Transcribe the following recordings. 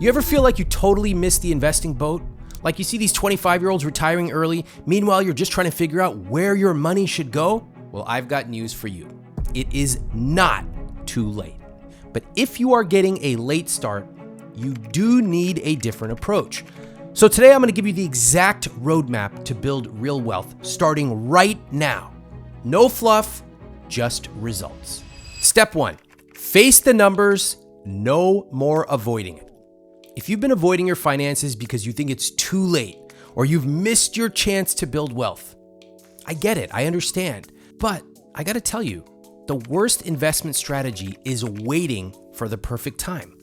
You ever feel like you totally missed the investing boat? Like you see these 25-year-olds retiring early, meanwhile you're just trying to figure out where your money should go? Well, I've got news for you. It is not too late. But if you are getting a late start, you do need a different approach. So today I'm going to give you the exact roadmap to build real wealth, starting right now. No fluff, just results. Step 1, face the numbers, no more avoiding it. If you've been avoiding your finances because you think it's too late or you've missed your chance to build wealth, I get it, I understand. But I got to tell you, the worst investment strategy is waiting for the perfect time.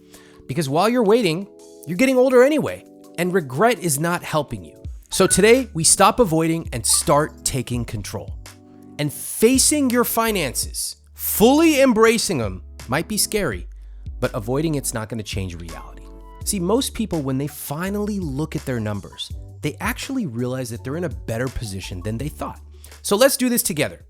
Because while you're waiting, you're getting older anyway, and regret is not helping you. So today, we stop avoiding and start taking control. And facing your finances, fully embracing them, might be scary, but avoiding it's not going to change reality. See, most people, when they finally look at their numbers, they actually realize that they're in a better position than they thought. So let's do this together.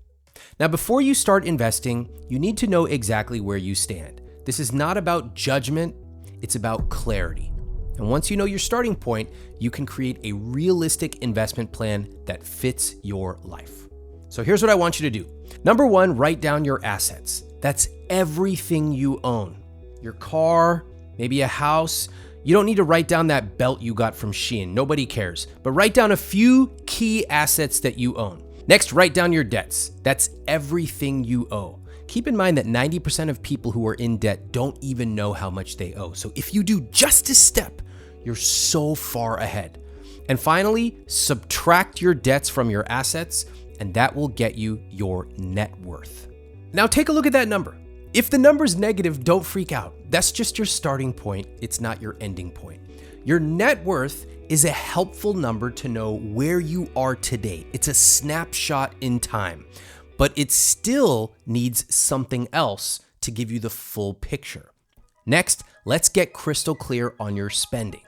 Now, before you start investing, you need to know exactly where you stand. This is not about judgment, it's about clarity. And once you know your starting point, you can create a realistic investment plan that fits your life. So here's what I want you to do. Number 1, write down your assets. That's everything you own. Your car, maybe a house. You don't need to write down that belt you got from Shein. Nobody cares. But write down a few key assets that you own. Next, write down your debts. That's everything you owe. Keep in mind that 90% of people who are in debt don't even know how much they owe. So if you do just a step, you're so far ahead. And finally, subtract your debts from your assets, and that will get you your net worth. Now take a look at that number. If the number's negative, don't freak out. That's just your starting point. It's not your ending point. Your net worth is a helpful number to know where you are today. It's a snapshot in time, but it still needs something else to give you the full picture. Next, let's get crystal clear on your spending.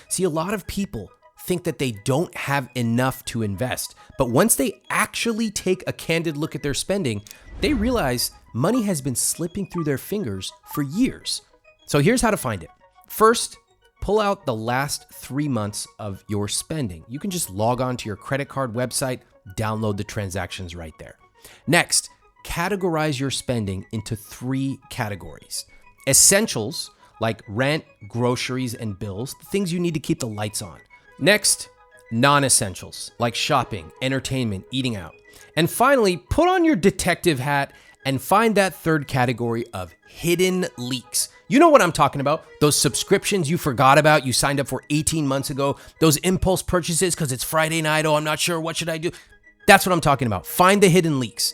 See, a lot of people think that they don't have enough to invest, but once they actually take a candid look at their spending, they realize money has been slipping through their fingers for years. So here's how to find it. First, pull out the last 3 months of your spending. You can just log on to your credit card website, download the transactions right there. Next, categorize your spending into 3 categories. Essentials, like rent, groceries, and bills, the things you need to keep the lights on. Next, non-essentials, like shopping, entertainment, eating out. And finally, put on your detective hat and find that 3rd category of hidden leaks. You know what I'm talking about. Those subscriptions you forgot about, you signed up for 18 months ago. Those impulse purchases because it's Friday night, oh, I'm not sure, what should I do? That's what I'm talking about. Find the hidden leaks.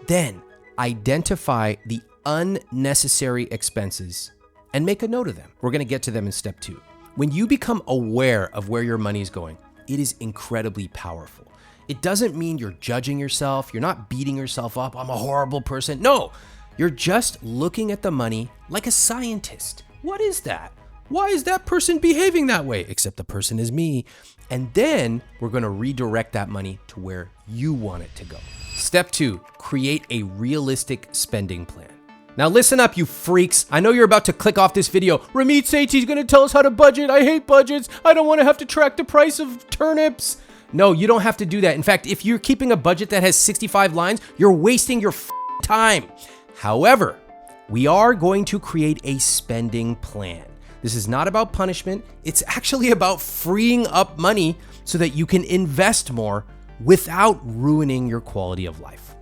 Then identify the unnecessary expenses and make a note of them. We're going to get to them in step 2. When you become aware of where your money is going, it is incredibly powerful. It doesn't mean you're judging yourself. You're not beating yourself up. I'm a horrible person. No, you're just looking at the money like a scientist. What is that? Why is that person behaving that way? Except the person is me. And then we're going to redirect that money to where you want it to go. Step 2, create a realistic spending plan. Now listen up, you freaks. I know you're about to click off this video. Ramit Sethi is going to tell us how to budget. I hate budgets. I don't want to have to track the price of turnips. No, you don't have to do that. In fact, if you're keeping a budget that has 65 lines, you're wasting your time. However, we are going to create a spending plan. This is not about punishment. It's actually about freeing up money so that you can invest more without ruining your quality of life.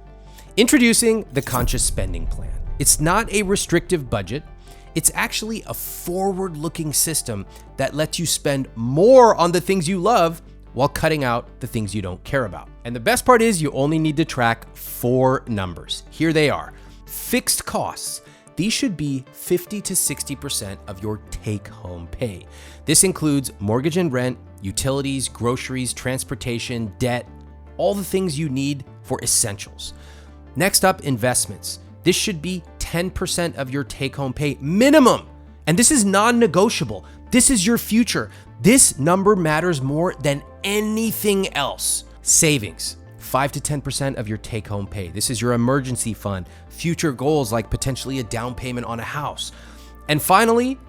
Introducing the Conscious Spending Plan. It's not a restrictive budget. It's actually a forward-looking system that lets you spend more on the things you love while cutting out the things you don't care about. And the best part is you only need to track 4 numbers. Here they are. Fixed costs. These should be 50 to 60% of your take-home pay. This includes mortgage and rent, utilities, groceries, transportation, debt, all the things you need for essentials. Next up, investments. This should be 10% of your take-home pay minimum. And this is non-negotiable. This is your future. This number matters more than anything else. Savings, 5 to 10% of your take-home pay. This is your emergency fund, future goals like potentially a down payment on a house. And finally,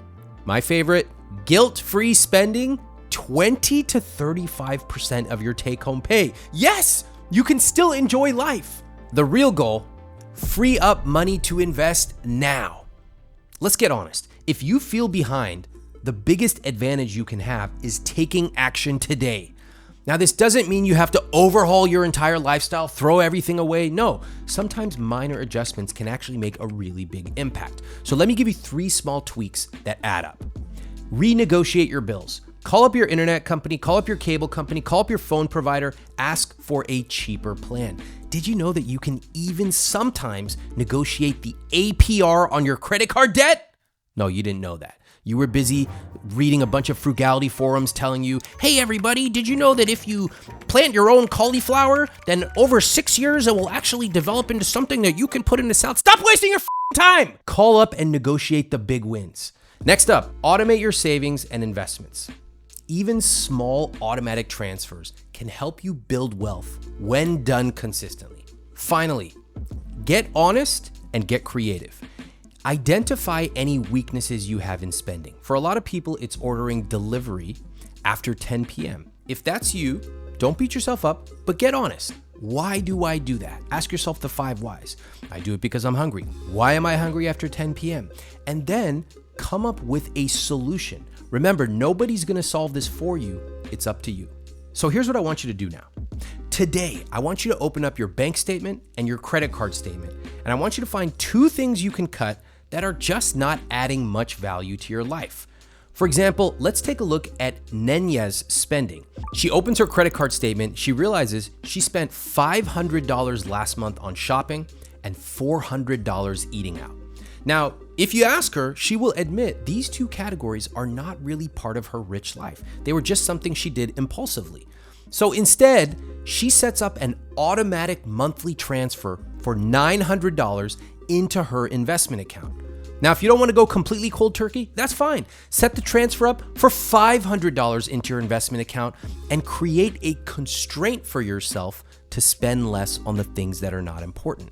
my favorite, Guilt-free spending, 20 to 35% of your take-home pay. Yes, you can still enjoy life. The real goal, free up money to invest now. Let's get honest. If you feel behind, the biggest advantage you can have is taking action today. Now, this doesn't mean you have to overhaul your entire lifestyle, throw everything away. No, sometimes minor adjustments can actually make a really big impact. So let me give you 3 small tweaks that add up. Renegotiate your bills. Call up your internet company, call up your cable company, call up your phone provider, ask for a cheaper plan. Did you know that you can even sometimes negotiate the APR on your credit card debt? No, you didn't know that. You were busy reading a bunch of frugality forums telling you, hey everybody, did you know that if you plant your own cauliflower, then over 6 years it will actually develop into something that you can put in the salad? Stop wasting your time! Call up and negotiate the big wins. Next up, automate your savings and investments. Even small automatic transfers can help you build wealth when done consistently. Finally, get honest and get creative. Identify any weaknesses you have in spending. For a lot of people, it's ordering delivery after 10 p.m. If that's you, don't beat yourself up, but get honest. Why do I do that? Ask yourself the 5 whys. I do it because I'm hungry. Why am I hungry after 10 p.m.? And then come up with a solution. Remember, nobody's gonna solve this for you. It's up to you. So here's what I want you to do now. Today, I want you to open up your bank statement and your credit card statement, and I want you to find 2 things you can cut that are just not adding much value to your life. For example, let's take a look at Nenya's spending. She opens her credit card statement. She realizes she spent $500 last month on shopping and $400 eating out. Now, if you ask her, she will admit these 2 categories are not really part of her rich life. They were just something she did impulsively. So instead, she sets up an automatic monthly transfer for $900 into her investment account. Now, if you don't want to go completely cold turkey, that's fine. Set the transfer up for $500 into your investment account and create a constraint for yourself to spend less on the things that are not important.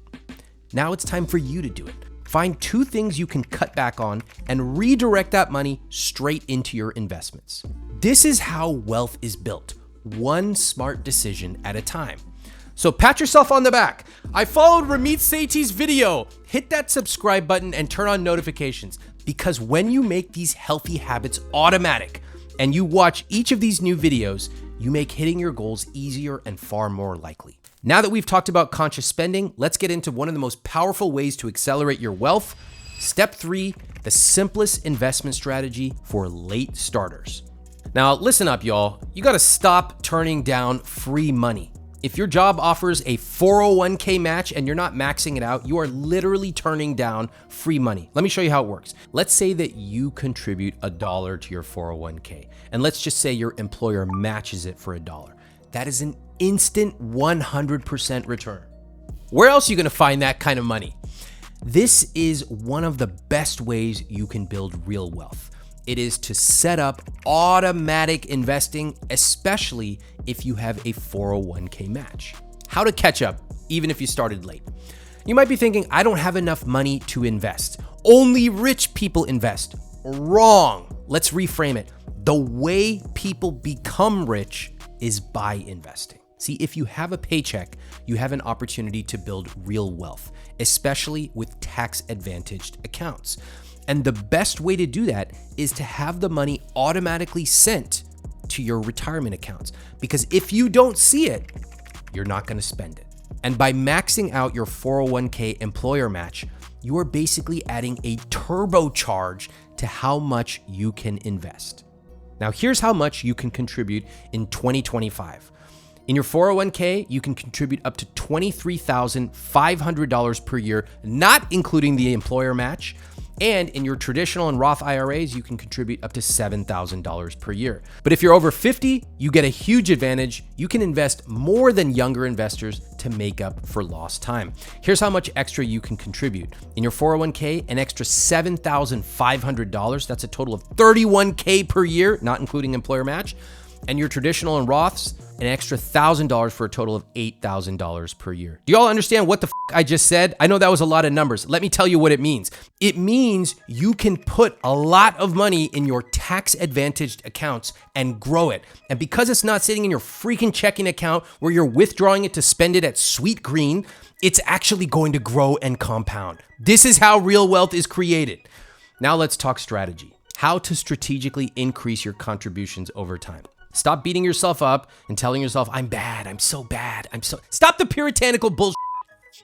Now it's time for you to do it. Find 2 things you can cut back on and redirect that money straight into your investments. This is how wealth is built, one smart decision at a time. So pat yourself on the back. I followed Ramit Sethi's video. Hit that subscribe button and turn on notifications, because when you make these healthy habits automatic and you watch each of these new videos, you make hitting your goals easier and far more likely. Now that we've talked about conscious spending, let's get into one of the most powerful ways to accelerate your wealth. Step 3, the simplest investment strategy for late starters. Now, listen up, y'all. You gotta stop turning down free money. If your job offers a 401k match and you're not maxing it out, you are literally turning down free money. Let me show you how it works. Let's say that you contribute $1 to your 401k, and let's just say your employer matches it for $1. That is an instant 100% return. Where else are you gonna find that kind of money? This is one of the best ways you can build real wealth. It is to set up automatic investing, especially if you have a 401k match. How to catch up, even if you started late. You might be thinking, I don't have enough money to invest. Only rich people invest. Wrong. Let's reframe it. The way people become rich is by investing. See, if you have a paycheck, you have an opportunity to build real wealth, especially with tax-advantaged accounts. And the best way to do that is to have the money automatically sent to your retirement accounts. Because if you don't see it, you're not gonna spend it. And by maxing out your 401k employer match, you are basically adding a turbocharge to how much you can invest. Now, here's how much you can contribute in 2025. In your 401k, you can contribute up to $23,500 per year, not including the employer match. And in your traditional and Roth IRAs, you can contribute up to $7,000 per year. But if you're over 50, you get a huge advantage. You can invest more than younger investors to make up for lost time. Here's how much extra you can contribute. In your 401k, an extra $7,500. That's a total of $31K per year, not including employer match. And your traditional and Roths, an extra $1,000 for a total of $8,000 per year. Do y'all understand what the I just said? I know that was a lot of numbers. Let me tell you what it means. It means you can put a lot of money in your tax advantaged accounts and grow it. And because it's not sitting in your freaking checking account where you're withdrawing it to spend it at Sweet Green, it's actually going to grow and compound. This is how real wealth is created. Now let's talk strategy. How to strategically increase your contributions over time. Stop beating yourself up and telling yourself, I'm bad, I'm so bad, Stop the puritanical bullshit.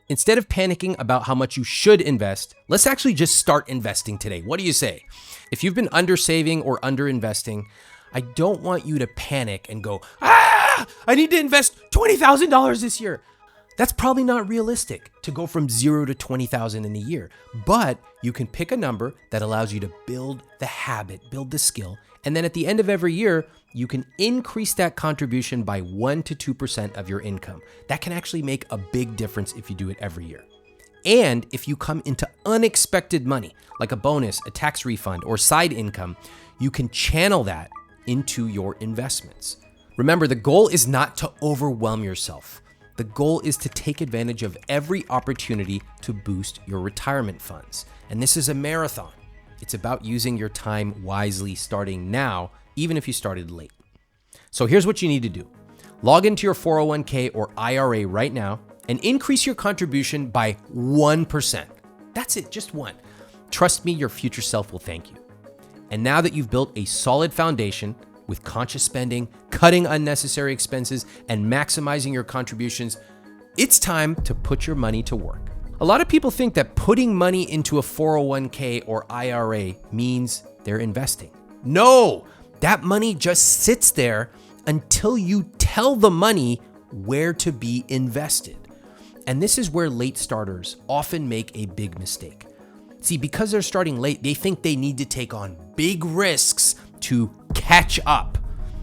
Instead of panicking about how much you should invest, let's actually just start investing today. What do you say? If you've been under saving or under investing, I don't want you to panic and go, I need to invest $20,000 this year. That's probably not realistic to go from 0 to 20,000 in a year, but you can pick a number that allows you to build the habit, build the skill, and then at the end of every year, you can increase that contribution by 1 to 2% of your income. That can actually make a big difference if you do it every year. And if you come into unexpected money, like a bonus, a tax refund, or side income, you can channel that into your investments. Remember, the goal is not to overwhelm yourself. The goal is to take advantage of every opportunity to boost your retirement funds. And this is a marathon. It's about using your time wisely starting now, even if you started late. So here's what you need to do. Log into your 401k or IRA right now and increase your contribution by 1%. That's it, just one. Trust me, your future self will thank you. And now that you've built a solid foundation, with conscious spending, cutting unnecessary expenses, and maximizing your contributions, it's time to put your money to work. A lot of people think that putting money into a 401k or IRA means they're investing. No, that money just sits there until you tell the money where to be invested. And this is where late starters often make a big mistake. See, because they're starting late, they think they need to take on big risks to catch up.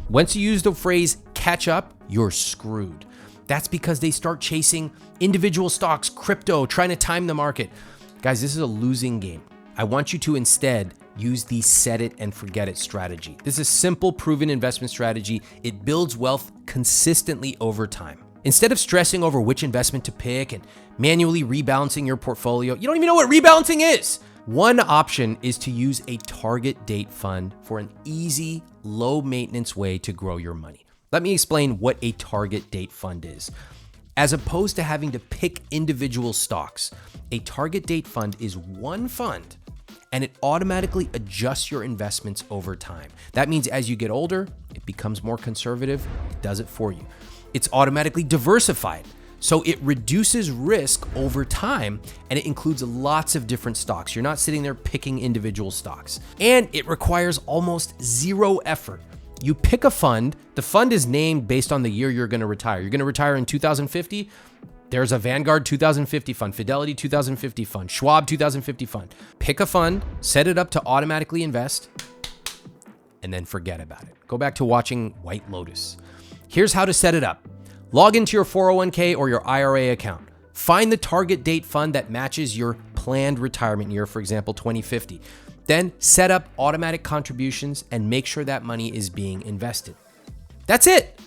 Once you use the phrase catch up, you're screwed. That's because they start chasing individual stocks, crypto, trying to time the market. Guys, this is a losing game. I want you to instead use the set it and forget it strategy. This is a simple, proven investment strategy. It builds wealth consistently over time. Instead of stressing over which investment to pick and manually rebalancing your portfolio, you don't even know what rebalancing is. One option is to use a target date fund for an easy, low maintenance way to grow your money. Let me explain what a target date fund is. As opposed to having to pick individual stocks, a target date fund is one fund and it automatically adjusts your investments over time. That means as you get older, it becomes more conservative, it does it for you. It's automatically diversified. So it reduces risk over time and it includes lots of different stocks. You're not sitting there picking individual stocks. And it requires almost zero effort. You pick a fund, the fund is named based on the year you're gonna retire. You're gonna retire in 2050, there's a Vanguard 2050 fund, Fidelity 2050 fund, Schwab 2050 fund. Pick a fund, set it up to automatically invest, and then forget about it. Go back to watching White Lotus. Here's how to set it up. Log into your 401k or your IRA account. Find the target date fund that matches your planned retirement year, for example, 2050. Then set up automatic contributions and make sure that money is being invested. That's it.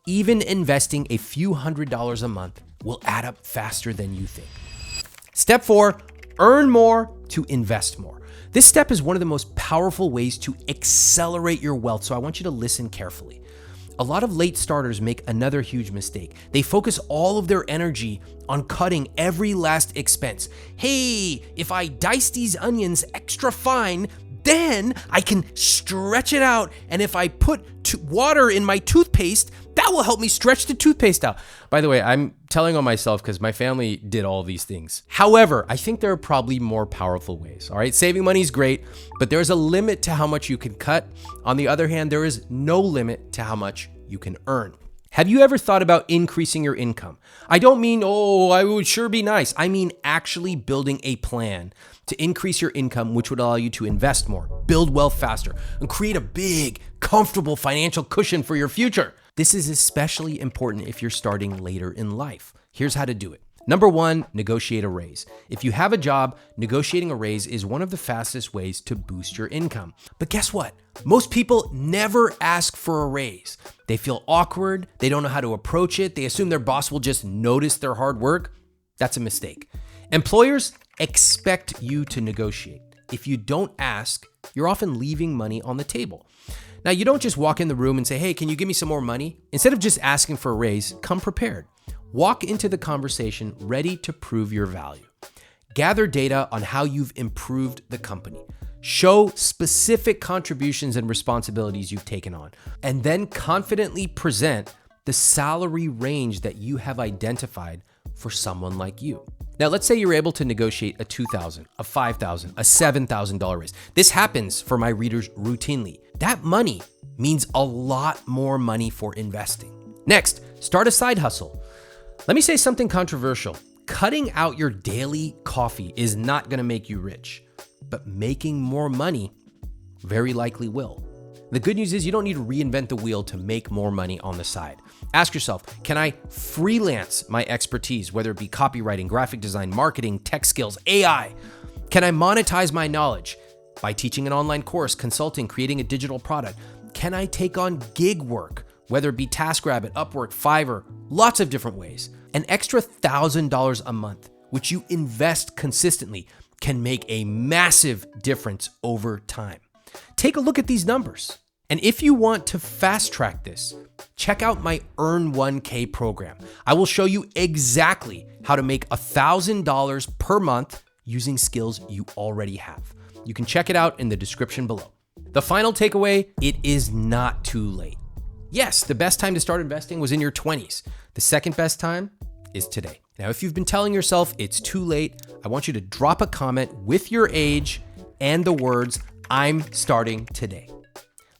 Even investing a few $100s a month will add up faster than you think. Step 4, earn more to invest more. This step is one of the most powerful ways to accelerate your wealth, so I want you to listen carefully. A lot of late starters make another huge mistake. They focus all of their energy on cutting every last expense. Hey, if I dice these onions extra fine, then I can stretch it out. And if I put water in my toothpaste, that will help me stretch the toothpaste out. By the way, I'm telling on myself because my family did all these things. However, I think there are probably more powerful ways. All right, saving money is great, but there's a limit to how much you can cut. On the other hand, there is no limit to how much you can earn. Have you ever thought about increasing your income? I don't mean, oh, I would sure be nice. I mean actually building a plan to increase your income, which would allow you to invest more, build wealth faster, and create a big, comfortable financial cushion for your future. This is especially important if you're starting later in life. Here's how to do it. Number one, negotiate a raise. If you have a job, negotiating a raise is one of the fastest ways to boost your income. But guess what? Most people never ask for a raise. They feel awkward. They don't know how to approach it. They assume their boss will just notice their hard work. That's a mistake. Employers expect you to negotiate. If you don't ask, you're often leaving money on the table. Now, you don't just walk in the room and say, hey, can you give me some more money? Instead of just asking for a raise, come prepared. Walk into the conversation ready to prove your value. Gather data on how you've improved the company. Show specific contributions and responsibilities you've taken on, and then confidently present the salary range that you have identified for someone like you. Now, let's say you're able to negotiate a $2,000, a $5,000, a $7,000 raise. This happens for my readers routinely. That money means a lot more money for investing. Next, start a side hustle. Let me say something controversial. Cutting out your daily coffee is not going to make you rich, but making more money very likely will. The good news is you don't need to reinvent the wheel to make more money on the side. Ask yourself, can I freelance my expertise, whether it be copywriting, graphic design, marketing, tech skills, AI? Can I monetize my knowledge by teaching an online course, consulting, creating a digital product? Can I take on gig work, whether it be TaskRabbit, Upwork, Fiverr, lots of different ways? An extra $1,000 a month, which you invest consistently, can make a massive difference over time. Take a look at these numbers. And if you want to fast track this, check out my Earn 1K program. I will show you exactly how to make $1,000 per month using skills you already have. You can check it out in the description below. The final takeaway, it is not too late. Yes, the best time to start investing was in your 20s. The second best time is today. Now, if you've been telling yourself it's too late, I want you to drop a comment with your age and the words, I'm starting today.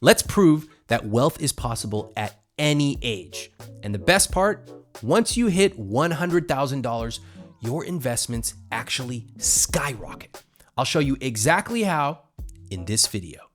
Let's prove that wealth is possible at any age. And the best part, once you hit $100,000, your investments actually skyrocket. I'll show you exactly how in this video.